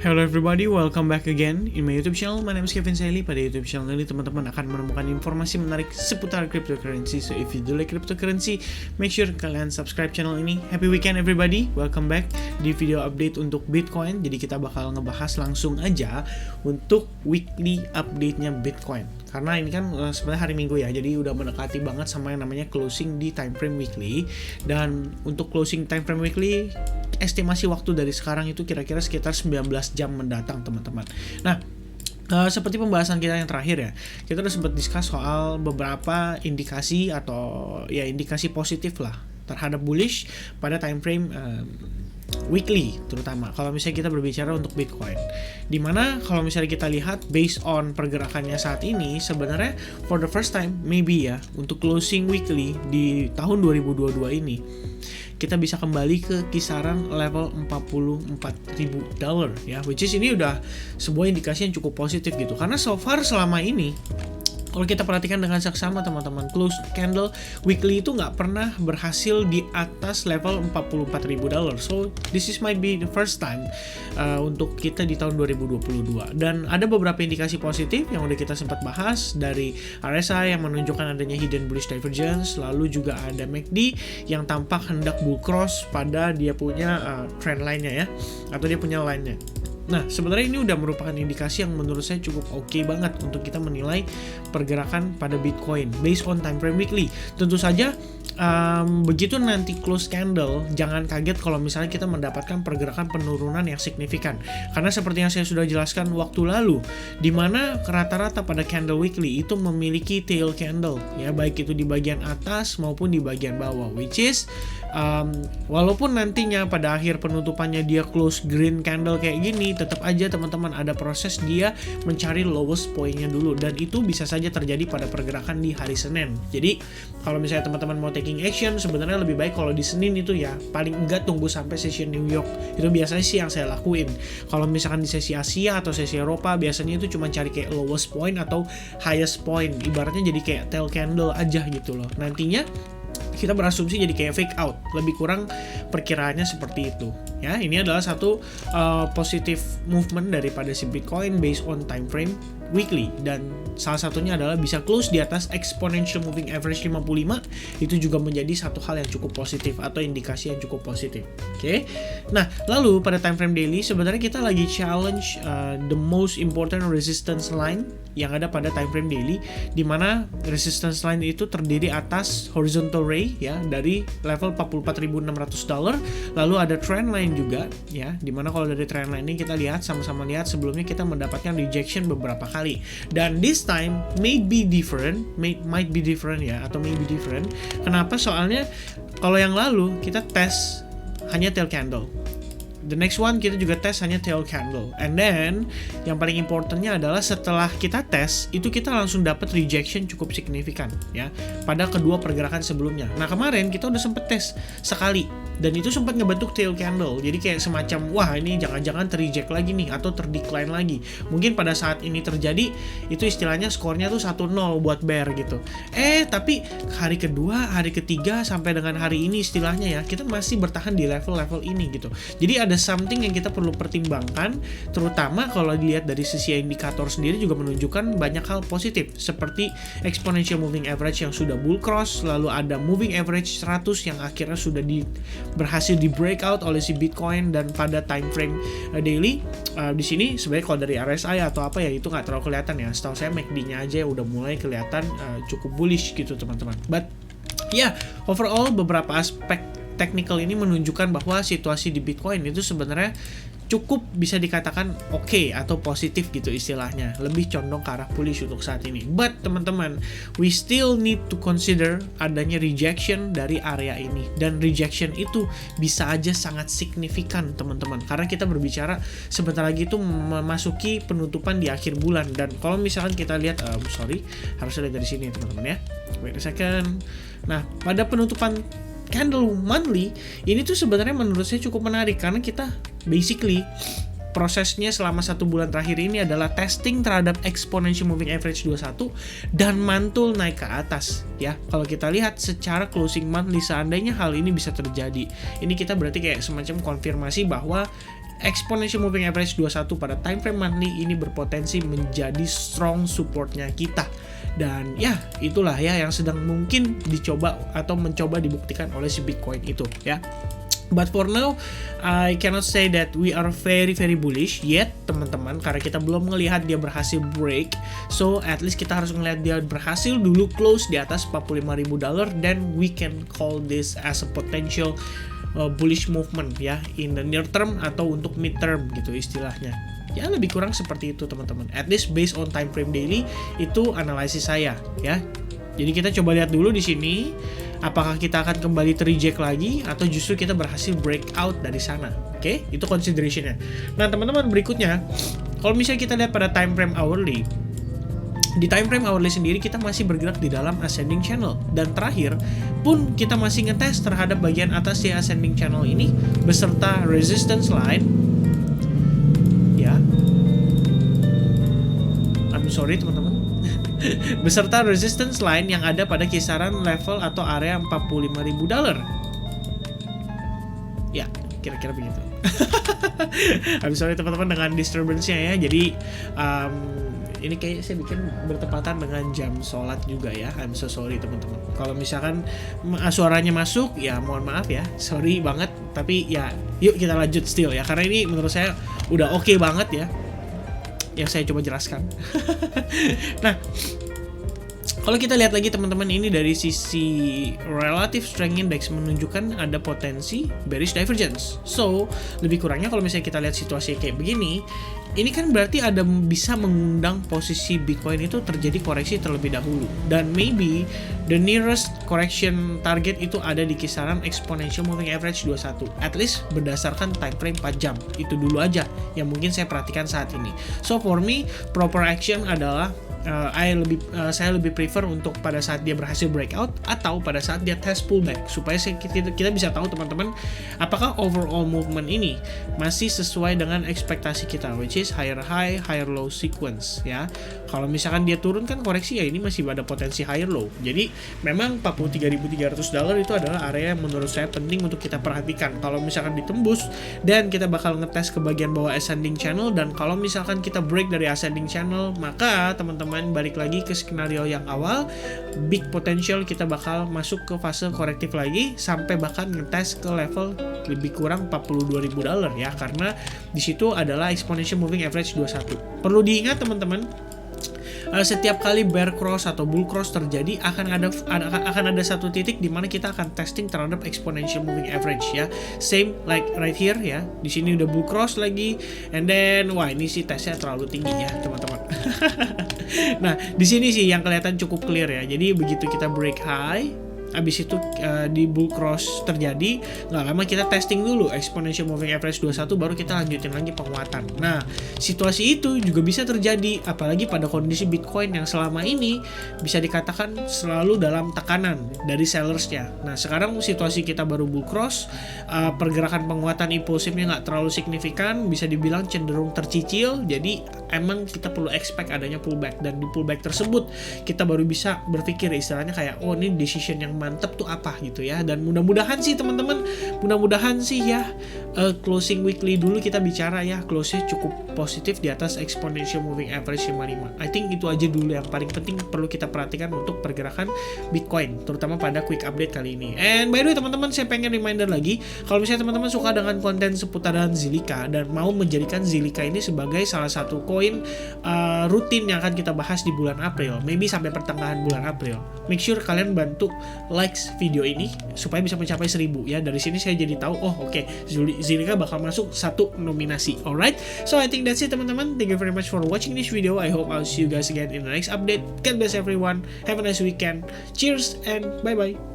Hello everybody, welcome back again in my YouTube channel. My name is Kevin Saili. Pada YouTube channel ini teman-teman akan menemukan informasi menarik seputar cryptocurrency. So if you do like cryptocurrency, make sure kalian subscribe channel ini. Happy weekend everybody, welcome back di video update untuk Bitcoin. Jadi kita bakal ngebahas langsung aja untuk weekly update-nya Bitcoin. Karena ini kan sebenarnya hari Minggu ya, jadi udah mendekati banget sama yang namanya closing di time frame weekly. Dan untuk closing time frame weekly, estimasi waktu dari sekarang itu kira-kira sekitar 19 jam mendatang teman-teman. Nah, seperti pembahasan kita yang terakhir ya, kita udah sempat discuss soal beberapa indikasi atau ya indikasi positif lah terhadap bullish pada time frame weekly, terutama kalau misalnya kita berbicara untuk Bitcoin, dimana kalau misalnya kita lihat based on pergerakannya saat ini, sebenarnya for the first time maybe ya, untuk closing weekly di tahun 2022 ini kita bisa kembali ke kisaran level $44.000 ya, which is ini udah sebuah indikasi yang cukup positif gitu, karena so far selama ini kalau kita perhatikan dengan seksama teman-teman, close candle weekly itu nggak pernah berhasil di atas level $44.000. So this is might be the first time untuk kita di tahun 2022. Dan ada beberapa indikasi positif yang udah kita sempat bahas, dari RSI yang menunjukkan adanya hidden bullish divergence, lalu juga ada MACD yang tampak hendak bull cross pada dia punya trend line-nya ya, atau dia punya line-nya. Nah, sebenarnya ini udah merupakan indikasi yang menurut saya cukup oke banget untuk kita menilai pergerakan pada Bitcoin based on time frame weekly. Tentu saja begitu nanti close candle, jangan kaget kalau misalnya kita mendapatkan pergerakan penurunan yang signifikan. Karena seperti yang saya sudah jelaskan waktu lalu, di mana rata-rata pada candle weekly itu memiliki tail candle ya, baik itu di bagian atas maupun di bagian bawah, which is walaupun nantinya pada akhir penutupannya dia close green candle kayak gini, tetap aja teman-teman ada proses dia mencari lowest point-nya dulu, dan itu bisa saja terjadi pada pergerakan di hari Senin. Jadi kalau misalnya teman-teman mau taking action, sebenarnya lebih baik kalau di Senin itu ya paling enggak tunggu sampai sesi New York. Itu biasanya sih yang saya lakuin. Kalau misalkan di sesi Asia atau sesi Eropa, biasanya itu cuma cari kayak lowest point atau highest point, ibaratnya jadi kayak tail candle aja gitu loh. Nantinya kita berasumsi jadi kayak fake out, lebih kurang perkiraannya seperti itu ya. Ini adalah satu positive movement daripada si Bitcoin based on time frame weekly, dan salah satunya adalah bisa close di atas exponential moving average 55. Itu juga menjadi satu hal yang cukup positif atau indikasi yang cukup positif. Oke. Nah, lalu pada time frame daily sebenarnya kita lagi challenge the most important resistance line yang ada pada time frame daily, di mana resistance line itu terdiri atas horizontal ray ya dari level $44.600, lalu ada trend line juga ya, di mana kalau dari trend line ini kita lihat sama-sama lihat sebelumnya kita mendapatkan rejection beberapa kali, dan this time might be different ya, atau maybe different. Kenapa? Soalnya kalau yang lalu kita tes hanya tail candle, the next one kita juga tes hanya tail candle, and then yang paling importantnya adalah setelah kita tes itu kita langsung dapat rejection cukup signifikan ya pada kedua pergerakan sebelumnya. Nah, kemarin kita udah sempet tes sekali dan itu sempat ngebentuk tail candle, jadi kayak semacam wah ini jangan-jangan terreject lagi nih atau terdecline lagi. Mungkin pada saat ini terjadi itu istilahnya skornya tuh 1-0 buat bear gitu. Tapi hari kedua, hari ketiga sampai dengan hari ini istilahnya ya, kita masih bertahan di level-level ini gitu. Jadi ada something yang kita perlu pertimbangkan, terutama kalau dilihat dari sisi indikator sendiri juga menunjukkan banyak hal positif, seperti exponential moving average yang sudah bull cross, lalu ada moving average 100 yang akhirnya sudah berhasil di breakout oleh si Bitcoin, dan pada time frame daily di sini sebenarnya kalau dari RSI atau apa ya itu nggak terlalu kelihatan ya. Setahu saya MACD-nya aja udah mulai kelihatan cukup bullish gitu teman-teman. But overall beberapa aspek technical ini menunjukkan bahwa situasi di Bitcoin itu sebenarnya cukup bisa dikatakan oke atau positif gitu istilahnya, lebih condong ke arah bullish untuk saat ini. But teman-teman, we still need to consider adanya rejection dari area ini, dan rejection itu bisa aja sangat signifikan teman-teman, karena kita berbicara sebentar lagi itu memasuki penutupan di akhir bulan, dan kalau misalkan kita lihat harus lihat dari sini teman-teman ya, wait a second. Nah, pada penutupan candle monthly ini tuh sebenarnya menurut saya cukup menarik, karena kita basically prosesnya selama 1 bulan terakhir ini adalah testing terhadap exponential moving average 21 dan mantul naik ke atas ya. Kalau kita lihat secara closing monthly, seandainya hal ini bisa terjadi, ini kita berarti kayak semacam konfirmasi bahwa exponential moving average 21 pada time frame monthly ini berpotensi menjadi strong supportnya kita. Dan ya itulah ya yang sedang mungkin dicoba atau mencoba dibuktikan oleh si Bitcoin itu ya. But for now, I cannot say that we are very bullish yet, teman-teman, karena kita belum melihat dia berhasil break. So, at least kita harus melihat dia berhasil dulu close di atas $45.000, then we can call this as a potential bullish movement ya, in the near term atau untuk mid term gitu istilahnya. Ya lebih kurang seperti itu teman-teman. At least based on time frame daily itu analisis saya ya. Jadi kita coba lihat dulu di sini apakah kita akan kembali terreject lagi atau justru kita berhasil breakout dari sana. Oke, itu considerationnya. Nah, teman-teman berikutnya, kalau misalnya kita lihat pada time frame hourly, di time frame hourly sendiri kita masih bergerak di dalam ascending channel, dan terakhir pun kita masih ngetes terhadap bagian atas di ascending channel ini beserta resistance line. Ya. I'm sorry teman-teman. Beserta resistance line yang ada pada kisaran level atau area $45.000. Ya, kira-kira begitu. I'm sorry teman-teman dengan disturbance-nya ya. Jadi ini kayak saya bikin bertepatan dengan jam sholat juga ya. I'm so sorry teman-teman. Kalau misalkan suaranya masuk ya mohon maaf ya. Sorry banget. Tapi ya yuk kita lanjut still ya. Karena ini menurut saya udah oke banget ya yang saya coba jelaskan. Nah, kalau kita lihat lagi teman-teman, ini dari sisi relative strength index menunjukkan ada potensi bearish divergence. So, lebih kurangnya kalau misalnya kita lihat situasi kayak begini, ini kan berarti ada bisa mengundang posisi Bitcoin itu terjadi koreksi terlebih dahulu. Dan maybe the nearest correction target itu ada di kisaran exponential moving average 21. At least berdasarkan time frame 4 jam. Itu dulu aja yang mungkin saya perhatikan saat ini. So for me, proper action adalah saya lebih prefer untuk pada saat dia berhasil breakout atau pada saat dia test pullback, supaya kita bisa tahu teman-teman apakah overall movement ini masih sesuai dengan ekspektasi kita, which is higher high, higher low sequence ya. Kalau misalkan dia turun kan koreksi ya, ini masih ada potensi higher low. Jadi memang $43.300 itu adalah area yang menurut saya penting untuk kita perhatikan. Kalau misalkan ditembus dan kita bakal ngetes ke bagian bawah ascending channel, dan kalau misalkan kita break dari ascending channel, maka teman-teman balik lagi ke skenario yang awal, big potential kita bakal masuk ke fase korektif lagi sampai bahkan ngetes ke level lebih kurang $42.000 ya, karena di situ adalah exponential moving average 21. Perlu diingat teman-teman, setiap kali bear cross atau bull cross terjadi akan ada satu titik di mana kita akan testing terhadap exponential moving average ya. Same like right here ya. Di sini udah bull cross lagi, and then wah ini sih tesnya terlalu tinggi ya teman-teman. Nah di sini sih yang kelihatan cukup clear ya. Jadi begitu kita break high, abis itu di bull cross terjadi, nggak lama kita testing dulu exponential moving average 21, baru kita lanjutin lagi penguatan. Nah situasi itu juga bisa terjadi apalagi pada kondisi Bitcoin yang selama ini bisa dikatakan selalu dalam tekanan dari sellersnya. Nah sekarang situasi kita baru bull cross, pergerakan penguatan impulsifnya nggak terlalu signifikan, bisa dibilang cenderung tercicil. Jadi emang kita perlu expect adanya pullback, dan di pullback tersebut kita baru bisa berpikir istilahnya kayak oh ini decision yang mantep tuh apa gitu ya. Dan mudah-mudahan sih teman-teman, mudah-mudahan sih ya closing weekly dulu kita bicara ya, close-nya cukup positif di atas exponential moving average 55. I think itu aja dulu yang paling penting perlu kita perhatikan untuk pergerakan Bitcoin, terutama pada quick update kali ini. And by the way teman-teman, saya pengen reminder lagi, kalau misalnya teman-teman suka dengan konten seputaran Zilliqa dan mau menjadikan Zilliqa ini sebagai salah satu koin rutin yang akan kita bahas di bulan April, maybe sampai pertengahan bulan April, make sure kalian bantu likes video ini supaya bisa mencapai 1000 ya. Dari sini saya jadi tahu oh oke, Zilliqa bakal masuk satu nominasi. Alright, so I think that's it teman-teman. Thank you very much for watching this video. I hope I'll see you guys again in the next update. God bless everyone, have a nice weekend, cheers and bye bye.